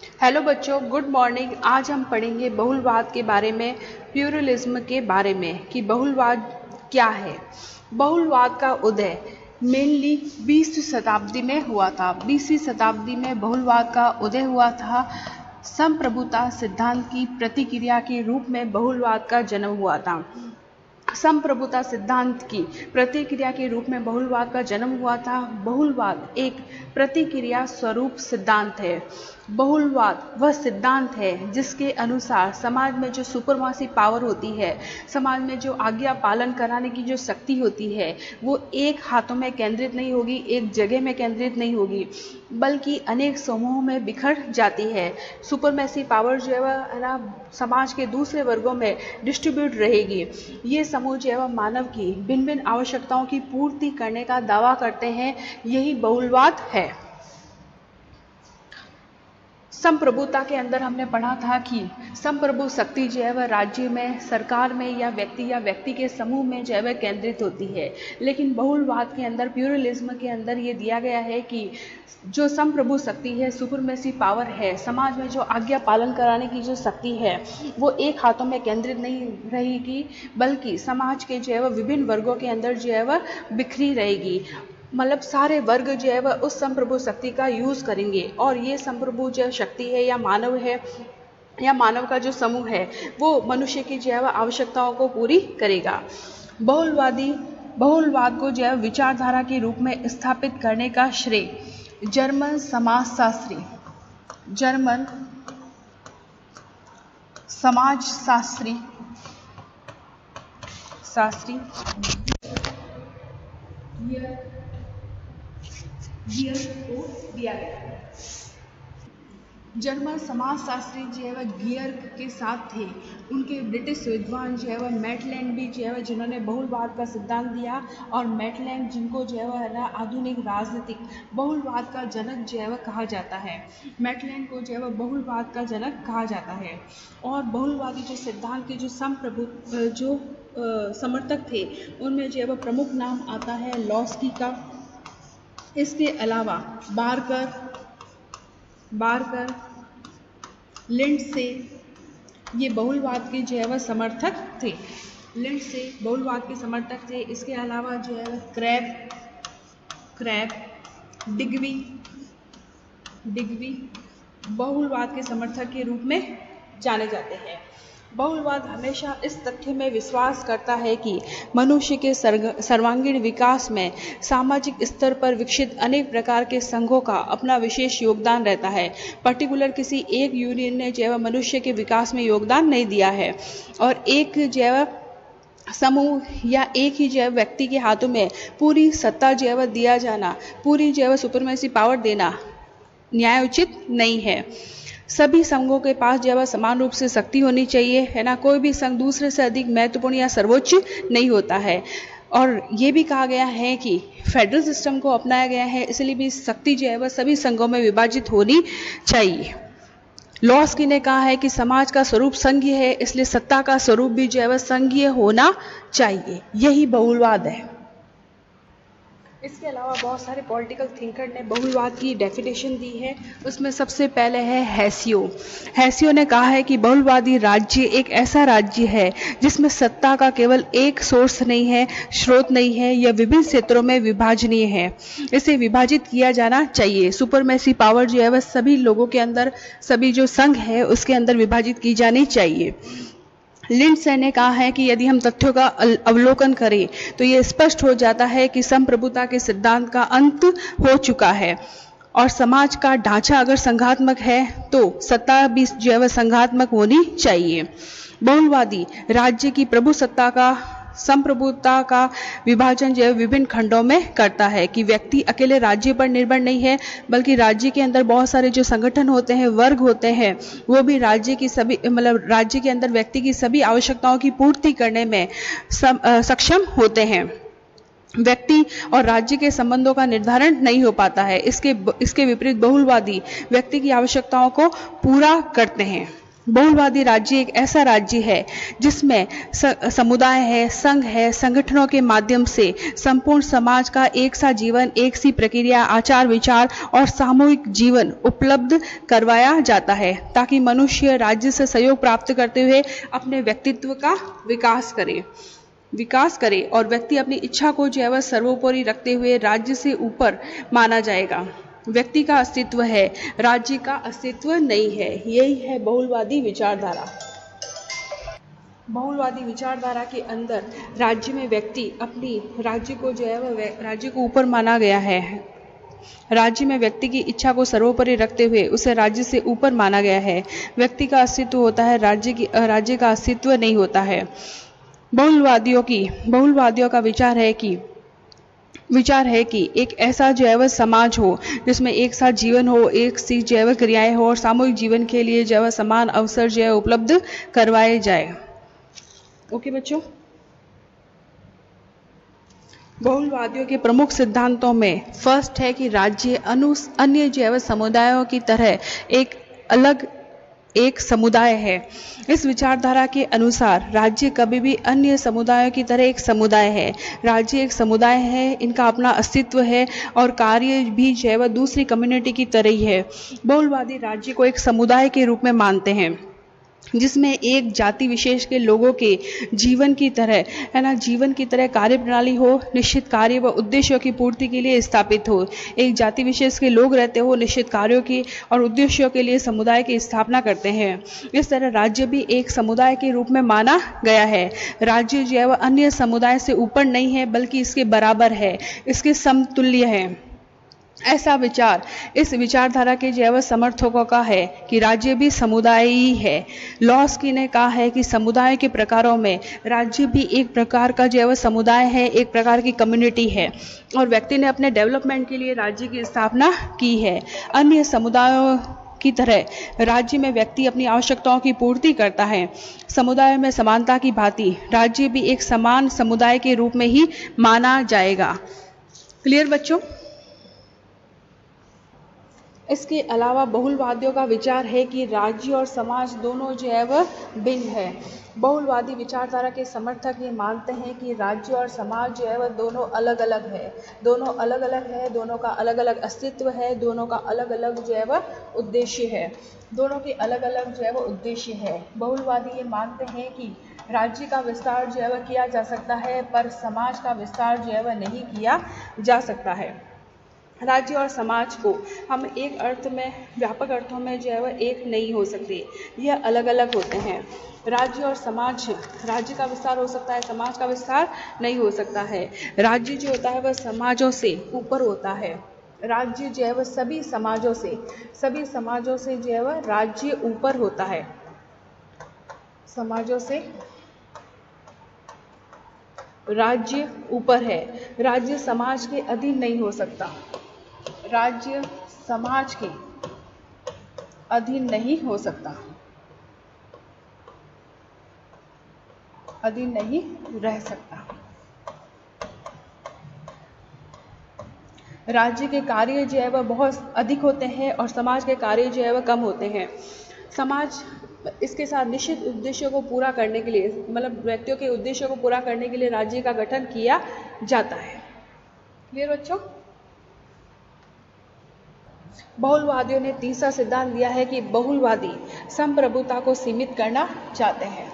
Hello बच्चों, good morning. आज हम पढ़ेंगे बहुलवाद के बारे में, प्लूरलिज्म के बारे में कि बहुलवाद क्या है। बहुलवाद का उदय मेनली 20वीं शताब्दी में हुआ था। 20वीं शताब्दी में बहुलवाद का उदय हुआ था। संप्रभुता सिद्धांत की प्रतिक्रिया के रूप में बहुलवाद का जन्म हुआ था। संप्रभुता सिद्धांत की प्रतिक्रिया के रूप में बहुलवाद का जन्म हुआ था। बहुलवाद एक प्रतिक्रिया स्वरूप सिद्धांत है। बहुलवाद वह सिद्धांत है जिसके अनुसार समाज में जो सुपरमासी पावर होती है, समाज में जो आज्ञा पालन कराने की जो शक्ति होती है, वो एक हाथों में केंद्रित नहीं होगी, एक जगह में केंद्रित नहीं होगी, बल्कि अनेक समूहों में बिखर जाती है। सुपरमेसी पावर जो है ना, समाज के दूसरे वर्गों में डिस्ट्रीब्यूट रहेगी। ये समूह जो है मानव की भिन्न भिन्न आवश्यकताओं की पूर्ति करने का दावा करते हैं। यही बहुलवाद है। संप्रभुता के अंदर हमने पढ़ा था कि संप्रभु शक्ति जो है वह राज्य में, सरकार में या व्यक्ति के समूह में जो है वह केंद्रित होती है। लेकिन बहुलवाद के अंदर, प्लूरलिज्म के अंदर ये दिया गया है कि जो संप्रभु शक्ति है, सुपरमेसी पावर है, समाज में जो आज्ञा पालन कराने की जो शक्ति है, वो एक हाथों में केंद्रित नहीं रहेगी, बल्कि समाज के जो है वह विभिन्न वर्गों के अंदर जो है वह बिखरी रहेगी। मतलब सारे वर्ग जो है वह उस संप्रभु शक्ति का यूज करेंगे, और ये संप्रभु जो शक्ति है या मानव है या मानव का जो समूह है, वो मनुष्य की जो है वह आवश्यकताओं को पूरी करेगा। बहुलवाद को जो है विचारधारा के रूप में स्थापित करने का श्रेय जर्मन समाजशास्त्री गियर को दिया गया है। जर्मन समाजशास्त्री जो है वह गियर के साथ थे। उनके ब्रिटिश विद्वान जो है वह मैटलैंड भी जो है वह, जिन्होंने बहुलवाद का सिद्धांत दिया, और मैटलैंड जिनको जो है वह ना आधुनिक राजनीतिक बहुलवाद का जनक जो है वह कहा जाता है। मैटलैंड को जो है वह बहुलवाद का जनक कहा जाता है। और बहुलवादी जो सिद्धांत के जो समर्थक थे, उनमें जो है वह प्रमुख नाम आता है लॉस्की का। इसके अलावा बारकर, लिंडसे, ये बहुलवाद के जो है वह समर्थक थे। लिंडसे बहुलवाद के समर्थक थे। इसके अलावा जो है क्रैब, डिग्वी बहुलवाद के समर्थक के रूप में जाने जाते हैं। बहुलवाद हमेशा इस तथ्य में विश्वास करता है कि मनुष्य के सर्वांगीण विकास में सामाजिक स्तर पर विकसित अनेक प्रकार के संघों का अपना विशेष योगदान रहता है। पर्टिकुलर किसी एक यूनियन ने जो है मनुष्य के विकास में योगदान नहीं दिया है, और एक जो है समूह या एक ही जो है व्यक्ति के हाथों में पूरी सत्ता जो है दिया जाना, पूरी जो है सुपरमेसी पावर देना न्यायोचित नहीं है। सभी संघों के पास जो है समान रूप से शक्ति होनी चाहिए, है ना। कोई भी संघ दूसरे से अधिक महत्वपूर्ण या सर्वोच्च नहीं होता है। और ये भी कहा गया है कि फेडरल सिस्टम को अपनाया गया है, इसलिए भी शक्ति जो है वह सभी संघों में विभाजित होनी चाहिए। लॉस्की ने कहा है कि समाज का स्वरूप संघीय है, इसलिए सत्ता का स्वरूप भी जो है वह संघीय होना चाहिए। यही बहुलवाद है। इसके अलावा बहुत सारे पॉलिटिकल थिंकर ने बहुलवाद की डेफिनेशन दी है। उसमें सबसे पहले है हैसियो ने कहा है कि बहुलवादी राज्य एक ऐसा राज्य है जिसमें सत्ता का केवल एक सोर्स नहीं है, स्रोत नहीं है, यह विभिन्न क्षेत्रों में विभाजनीय है। इसे विभाजित किया जाना चाहिए। सुपरमेसी पावर जो है वह सभी लोगों के अंदर, सभी जो संघ है उसके अंदर विभाजित की जानी चाहिए। लिंडसे ने कहा है कि यदि हम तथ्यों का अवलोकन करें तो ये स्पष्ट हो जाता है कि संप्रभुता के सिद्धांत का अंत हो चुका है, और समाज का ढांचा अगर संघात्मक है तो सत्ता भी जो है वह संघात्मक होनी चाहिए। बहुलवादी राज्य की संप्रभुता का विभाजन जो है विभिन्न खंडों में करता है कि व्यक्ति अकेले राज्य पर निर्भर नहीं है, बल्कि राज्य के अंदर बहुत सारे जो संगठन होते हैं, वर्ग होते हैं, वो भी राज्य के अंदर व्यक्ति की सभी आवश्यकताओं की पूर्ति करने में सक्षम होते हैं। व्यक्ति और राज्य के संबंधों का निर्धारण नहीं हो पाता है। इसके विपरीत बहुलवादी व्यक्ति की आवश्यकताओं को पूरा करते हैं। बहुलवादी राज्य एक ऐसा राज्य है जिसमें समुदाय है, संघ है, संगठनों के माध्यम से संपूर्ण समाज का एक सा जीवन, एक सी प्रक्रिया, आचार विचार और सामूहिक जीवन उपलब्ध करवाया जाता है, ताकि मनुष्य राज्य से सहयोग प्राप्त करते हुए अपने व्यक्तित्व का विकास करे और व्यक्ति अपनी इच्छा को जो है वह सर्वोपरि रखते हुए राज्य से ऊपर माना जाएगा। व्यक्ति का अस्तित्व है, राज्य का अस्तित्व नहीं है। यही है बहुलवादी विचारधारा। बहुलवादी विचारधारा के अंदर राज्य में व्यक्ति अपनी राज्य को जो है वह राज्य को ऊपर माना गया है। राज्य में व्यक्ति की इच्छा को सर्वोपरि रखते हुए उसे राज्य से ऊपर माना गया है। व्यक्ति का अस्तित्व होता है, राज्य का अस्तित्व नहीं होता है। बहुलवादियों का विचार है कि एक ऐसा जो है वह समाज हो जिसमें एक साथ जीवन हो, एक सी जो है वह क्रियाएं हो और सामूहिक जीवन के लिए जो है वह समान अवसर जो है उपलब्ध करवाए जाए। ओके बच्चों, बहुलवादियों के प्रमुख सिद्धांतों में फर्स्ट है कि राज्य अन्य जो है वह समुदायों की तरह एक समुदाय है। इस विचारधारा के अनुसार राज्य कभी भी अन्य समुदायों की तरह एक समुदाय है। राज्य एक समुदाय है, इनका अपना अस्तित्व है और कार्य भी जो है वह दूसरी कम्युनिटी की तरह ही है। बहुलवादी राज्य को एक समुदाय के रूप में मानते हैं जिसमें एक जाति विशेष के लोगों के जीवन की तरह कार्य प्रणाली हो, निश्चित कार्य व उद्देश्यों की पूर्ति के लिए स्थापित हो। एक जाति विशेष के लोग रहते हो, निश्चित कार्यों की और उद्देश्यों के लिए समुदाय की स्थापना करते हैं। इस तरह राज्य भी एक समुदाय के रूप में माना गया है। राज्य जो है वह अन्य समुदाय से ऊपर नहीं है, बल्कि इसके बराबर है, इसके समतुल्य है। ऐसा विचार इस विचारधारा के जो है वह समर्थकों का है कि राज्य भी समुदाय ही है। लॉस्की ने कहा है कि समुदाय के प्रकारों में राज्य भी एक प्रकार का जो है वह समुदाय है, एक प्रकार की कम्युनिटी है और व्यक्ति ने अपने डेवलपमेंट के लिए राज्य की स्थापना की है। अन्य समुदायों की तरह राज्य में व्यक्ति अपनी आवश्यकताओं की पूर्ति करता है। समुदाय में समानता की भांति राज्य भी एक समान समुदाय के रूप में ही माना जाएगा। क्लियर बच्चों? इसके अलावा बहुलवादियों का विचार है कि राज्य और समाज दोनों जो है वह भिन्न है। बहुलवादी विचारधारा के समर्थक ये मानते हैं कि राज्य और समाज जो है वह दोनों अलग अलग है, दोनों का अलग अलग अस्तित्व है, दोनों का अलग अलग जो है वह उद्देश्य है, बहुलवादी ये मानते हैं कि राज्य का विस्तार जो है वह किया जा सकता है, पर समाज का विस्तार जो है वह नहीं किया जा सकता है। राज्य और समाज को हम एक अर्थ में, व्यापक अर्थों में जो है वह एक नहीं हो सकते, यह अलग अलग होते हैं। राज्य और समाज, राज्य का विस्तार हो सकता है, समाज का विस्तार नहीं हो सकता है। राज्य जो होता है वह समाजों से ऊपर होता है। राज्य जो है वह सभी समाजों से जो है वह राज्य ऊपर होता है। समाजों से राज्य ऊपर है। राज्य समाज के अधीन नहीं हो सकता, राज्य समाज के अधीन नहीं हो सकता, अधीन नहीं रह सकता। राज्य के कार्य जो है वह बहुत अधिक होते हैं और समाज के कार्य जो है वह कम होते हैं। समाज इसके साथ निश्चित उद्देश्यों को पूरा करने के लिए, मतलब व्यक्तियों के उद्देश्यों को पूरा करने के लिए राज्य का गठन किया जाता है। क्लियर बच्चों? बहुलवादियों ने तीसरा सिद्धांत दिया है कि बहुलवादी संप्रभुता को सीमित करना चाहते हैं।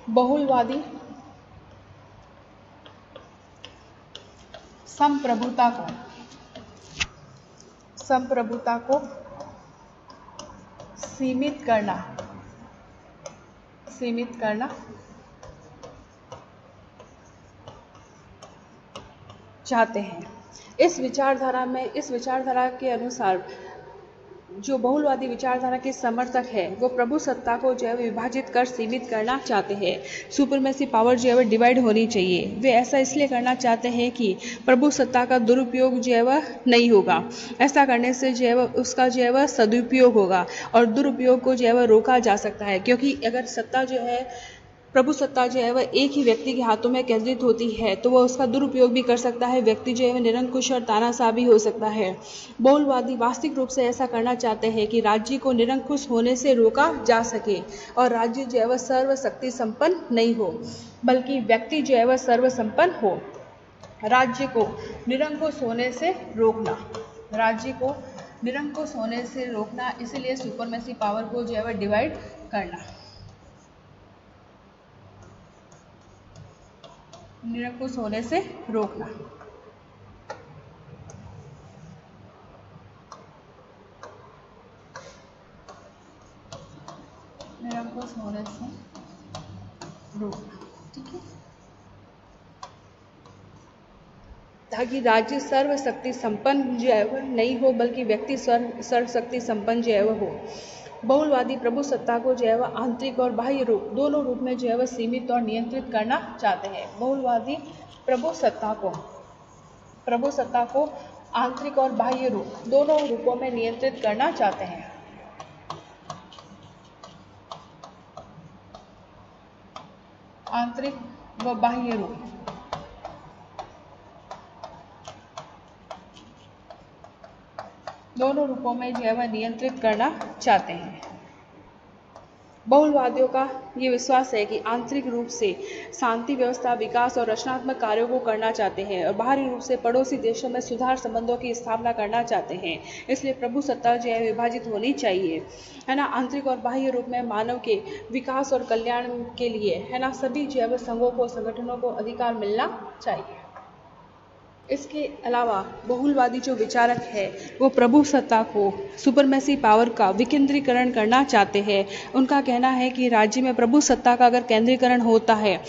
बहुलवादी संप्रभुता को सीमित करना चाहते हैं। इस विचारधारा के अनुसार जो बहुलवादी विचारधारा के समर्थक है वो प्रभु सत्ता को जो है विभाजित कर सीमित करना चाहते हैं। सुपरमेसी पावर जो है वह डिवाइड होनी चाहिए। वे ऐसा इसलिए करना चाहते हैं कि प्रभु सत्ता का दुरुपयोग जो है वह नहीं होगा। ऐसा करने से जो है वह उसका जो है वह सदुपयोग होगा और दुरुपयोग को जो है वह रोका जा सकता है, क्योंकि अगर सत्ता जो है प्रभुसत्ता जो है वह एक ही व्यक्ति के हाथों में केंद्रित होती है तो वह उसका दुरुपयोग भी कर सकता है। व्यक्ति जो है वह निरंकुश और तानाशाह भी हो सकता है। बहुलवादी वास्तविक रूप से ऐसा करना चाहते हैं कि राज्य को निरंकुश होने से रोका जा सके और राज्य जो है वह सर्वशक्ति संपन्न नहीं हो, बल्कि व्यक्ति जो है वह सर्वसंपन्न हो। राज्य को निरंकुश होने से रोकना, राज्य को निरंकुश होने से रोकना, इसीलिए सुपरमेसी पावर को जो है वह डिवाइड करना, निरंकुश होने से रोकना। निरंकुश होने से रोकना, ठीक है, ताकि राज्य सर्वशक्ति संपन्न जो है वह नहीं हो, बल्कि व्यक्ति सर्वशक्ति संपन्न जो है वह हो। बहुलवादी प्रभुसत्ता को जो है वह आंतरिक और बाह्य रूप दोनों रूप में जो है वह सीमित और नियंत्रित करना चाहते हैं। बहुलवादी प्रभुसत्ता को आंतरिक और बाह्य रूप दोनों रूपों में नियंत्रित करना चाहते हैं। आंतरिक व बाह्य रूप दोनों रूपों में जो है वह नियंत्रित करना चाहते हैं। बहुलवादियों का ये विश्वास है कि आंतरिक रूप से शांति व्यवस्था, विकास और रचनात्मक कार्यों को करना चाहते हैं और बाहरी रूप से पड़ोसी देशों में सुधार संबंधों की स्थापना करना चाहते हैं। इसलिए प्रभुसत्ता जो है विभाजित होनी चाहिए, है ना। आंतरिक और बाह्य रूप में मानव के विकास और कल्याण के लिए, है ना, सभी जो है वह संघों को, संगठनों को अधिकार मिलना चाहिए। इसके अलावा बहुलवादी जो विचारक है वो प्रभुसत्ता को, सुपरमेसी पावर का विकेंद्रीकरण करना चाहते हैं। उनका कहना है कि राज्य में प्रभुसत्ता का अगर केंद्रीकरण होता है,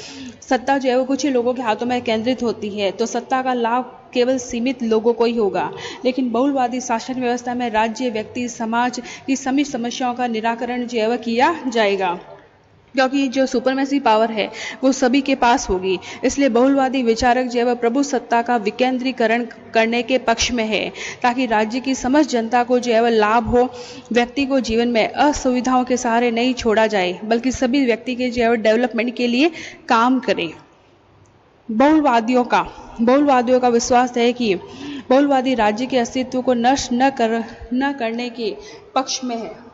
सत्ता जो है वो कुछ ही लोगों के हाथों में केंद्रित होती है, तो सत्ता का लाभ केवल सीमित लोगों को ही होगा। लेकिन बहुलवादी शासन व्यवस्था में राज्य, व्यक्ति, समाज की सभी समस्याओं का निराकरण जो है वह किया जाएगा, क्योंकि जो सुपरमेसी पावर है वो सभी के पास होगी। इसलिए बहुलवादी विचारक जो है वह प्रभुसत्ता का विकेंद्रीकरण करने के पक्ष में है, ताकि राज्य की समस्त जनता को जो है वह लाभ हो, व्यक्ति को जीवन में असुविधाओं के सहारे नहीं छोड़ा जाए, बल्कि सभी व्यक्ति के जो है डेवलपमेंट के लिए काम करें। बहुलवादियों का विश्वास है कि बहुलवादी राज्य के अस्तित्व को नष्ट न करने के पक्ष में है।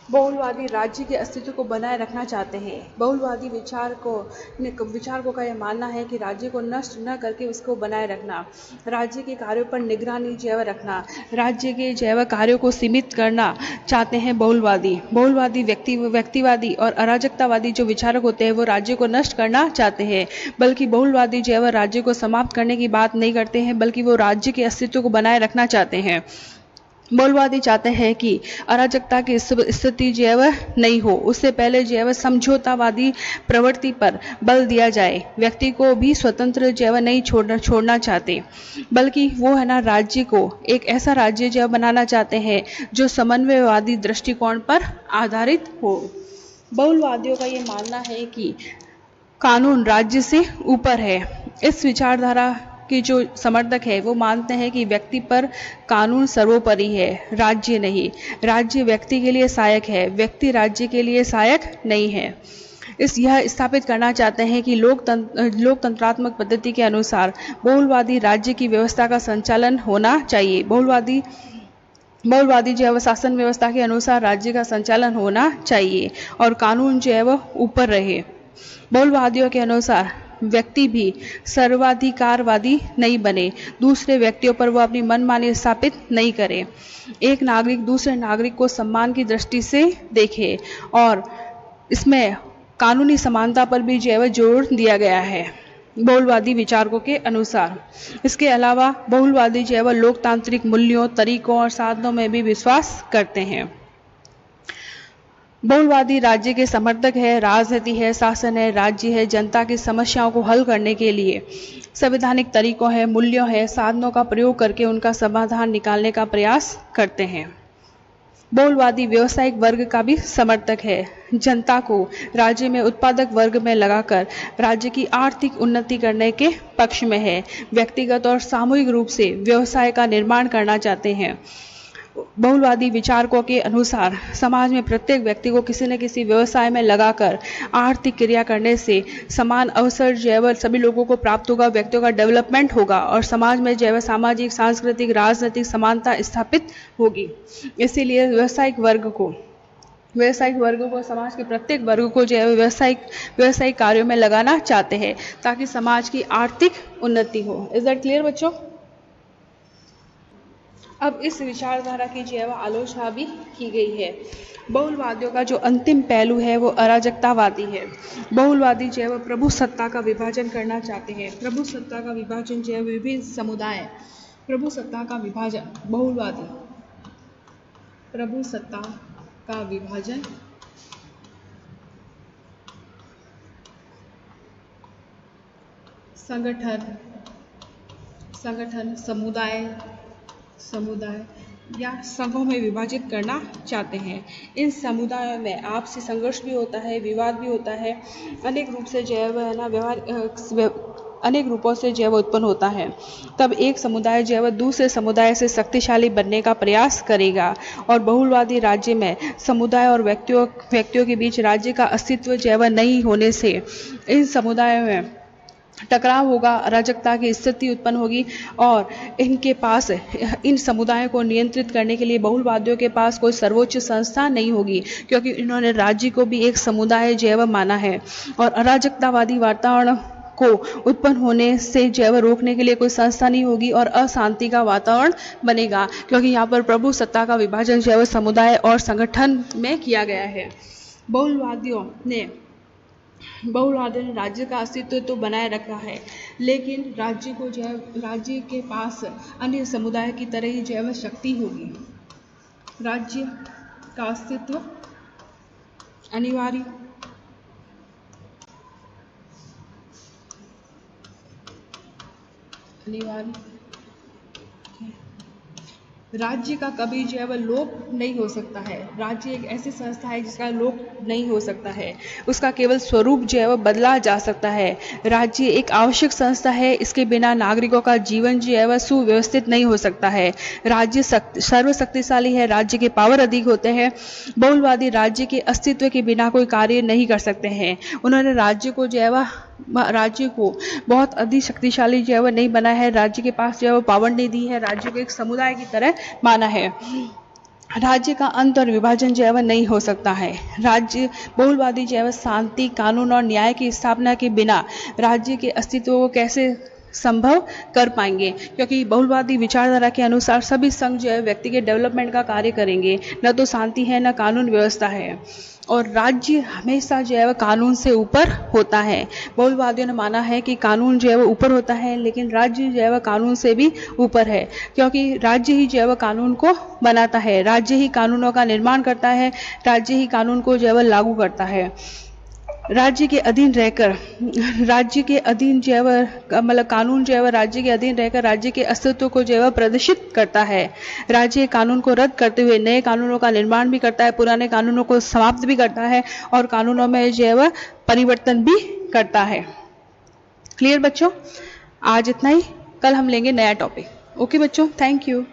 बहुलवादी राज्य के अस्तित्व को बनाए रखना चाहते हैं। बहुलवादी विचारकों का यह मानना है कि राज्य को नष्ट न करके उसको बनाए रखना, राज्य के कार्यों पर निगरानी जो है रखना, राज्य के जो है कार्यों को सीमित करना चाहते हैं बहुलवादी व्यक्तिवादी और अराजकतावादी जो विचारक होते हैं वो राज्य को नष्ट करना चाहते हैं, बल्कि बहुलवादी जो है राज्य को समाप्त करने की बात नहीं करते हैं, बल्कि वो राज्य के अस्तित्व को बनाए रखना चाहते हैं। बहुलवादी चाहते हैं कि अराजकता की स्थिति जो है वह नहीं हो, उससे पहले जो है वह समझौतावादी प्रवृत्ति पर बल दिया जाए। व्यक्ति को भी स्वतंत्र जो है वह नहीं छोड़ना चाहते, बल्कि वो, है ना, राज्य को एक ऐसा राज्य जो है बनाना चाहते हैं जो समन्वयवादी दृष्टिकोण पर आधारित हो। बहुलवादियों का ये मानना है कि कानून राज्य से ऊपर है। इस विचारधारा कि जो समर्थक है वो मानते हैं कि व्यक्ति पर कानून सर्वोपरि है, राज्य नहीं। राज्य व्यक्ति के लिए सहायक है, व्यक्ति राज्य के लिए सहायक नहीं है। यह स्थापित करना चाहते हैं कि लोकतंत्रात्मक पद्धति के अनुसार बहुलवादी राज्य की व्यवस्था का संचालन होना चाहिए। बहुलवादी जो है वह शासन व्यवस्था के अनुसार राज्य का संचालन होना चाहिए और कानून जो है वह ऊपर रहे। बहुलवादियों के अनुसार व्यक्ति भी सर्वाधिकारवादी नहीं बने, दूसरे व्यक्तियों पर वो अपनी मनमानी स्थापित नहीं करे। एक नागरिक दूसरे नागरिक को सम्मान की दृष्टि से देखे और इसमें कानूनी समानता पर भी जो है जोर दिया गया है बहुलवादी विचारकों के अनुसार। इसके अलावा बहुलवादी जो है वह लोकतांत्रिक मूल्यों, तरीकों और साधनों में भी विश्वास करते हैं। बहुलवादी राज्य के समर्थक है, राजनीति है, शासन है, राज्य है, जनता की समस्याओं को हल करने के लिए संवैधानिक तरीकों है, मूल्यों है, साधनों का प्रयोग करके उनका समाधान निकालने का प्रयास करते हैं। बहुलवादी व्यवसायिक वर्ग का भी समर्थक है, जनता को राज्य में उत्पादक वर्ग में लगाकर राज्य की आर्थिक उन्नति करने के पक्ष में है, व्यक्तिगत और सामूहिक रूप से व्यवसाय का निर्माण करना चाहते हैं। बहुलवादी विचारकों के अनुसार समाज में प्रत्येक व्यक्ति को किसी न किसी व्यवसाय में लगाकर आर्थिक क्रिया करने से समान अवसर जैव सभी लोगों को प्राप्त होगा, व्यक्तियों का डेवलपमेंट होगा और समाज में जैव सामाजिक, सांस्कृतिक, राजनीतिक समानता स्थापित होगी। इसीलिए व्यावसायिक वर्ग को समाज के प्रत्येक वर्ग को जो है व्यावसायिक कार्यों में लगाना चाहते हैं ताकि समाज की आर्थिक उन्नति हो। इज दैट क्लियर बच्चों? अब इस विचारधारा की जो है आलोचना भी की गई है। बहुलवादियों का जो अंतिम पहलू है वो अराजकतावादी है। बहुलवादी जो है वो प्रभु सत्ता का विभाजन करना चाहते हैं। प्रभु सत्ता का विभाजन जो है विभिन्न समुदाय, प्रभु सत्ता का विभाजन, बहुलवादी प्रभु सत्ता का विभाजन संगठन, समुदाय या संघों में विभाजित करना चाहते हैं। इन समुदायों में आपसी संघर्ष भी होता है, विवाद भी होता है, अनेक रूप से जो है ना अनेक रूपों से जो है उत्पन्न होता है। तब एक समुदाय जो है दूसरे समुदाय से शक्तिशाली बनने का प्रयास करेगा और बहुलवादी राज्य में समुदाय और व्यक्तियों के बीच राज्य का अस्तित्व जो है नहीं होने से इन समुदायों में टकराव होगा, अराजकता की स्थिति उत्पन्न होगी और इन समुदायों को नियंत्रित करने के लिए बहुलवादियों के पास कोई सर्वोच्च संस्था नहीं होगी, क्योंकि इन्होंने राज्य को भी एक समुदाय जैव माना है और अराजकतावादी वातावरण को उत्पन्न होने से जैव रोकने के लिए कोई संस्था नहीं होगी और अशांति का वातावरण बनेगा, क्योंकि यहाँ पर प्रभु सत्ता का विभाजन जैव समुदाय और संगठन में किया गया है। बहुलवादियों ने राज्य का अस्तित्व तो बनाए रखा है, लेकिन राज्य के पास अन्य समुदाय की तरह ही जैव शक्ति होगी। राज्य का अस्तित्व अनिवार्य राज्य का कभी जो है वह लोप नहीं हो सकता है। राज्य एक ऐसी संस्था है जिसका लोप नहीं हो सकता है, उसका केवल स्वरूप जो है वह बदला जा सकता है। राज्य एक आवश्यक संस्था है, इसके बिना नागरिकों का जीवन जो है वह सुव्यवस्थित नहीं हो सकता है। राज्य सर्वशक्तिशाली है, राज्य के पावर अधिक होते हैं। बहुलवादी राज्य के अस्तित्व के बिना कोई कार्य नहीं कर सकते हैं। उन्होंने राज्य को बहुत अधिक शक्तिशाली जो है वह नहीं बना है, राज्य के पास जो है वह पावर नहीं दी है, राज्य को एक समुदाय की तरह माना है। राज्य का अंत और विभाजन जो है वह नहीं हो सकता है। बहुलवादी जो है वह शांति, कानून और न्याय की स्थापना के बिना राज्य के अस्तित्व को कैसे संभव कर पाएंगे, क्योंकि बहुलवादी विचारधारा के अनुसार सभी संघ जो है व्यक्ति के डेवलपमेंट का कार्य करेंगे, न तो शांति है न कानून व्यवस्था है और राज्य हमेशा जो है वह कानून से ऊपर होता है। बहुलवादियों ने माना है कि कानून जो है वह ऊपर होता है, लेकिन राज्य जो है वह कानून से भी ऊपर है, क्योंकि राज्य ही जो है वह कानून को बनाता है, राज्य ही कानूनों का निर्माण करता है, राज्य ही कानून को जो है वह लागू करता है। राज्य के अधीन जो है वह कानून जो है वह राज्य के अधीन रहकर राज्य के अस्तित्व को जो है वह प्रदर्शित करता है। राज्य कानून को रद्द करते हुए नए कानूनों का निर्माण भी करता है, पुराने कानूनों को समाप्त भी करता है और कानूनों में जो है वह परिवर्तन भी करता है। क्लियर बच्चों? आज इतना ही, कल हम लेंगे नया टॉपिक। ओके बच्चों, थैंक यू।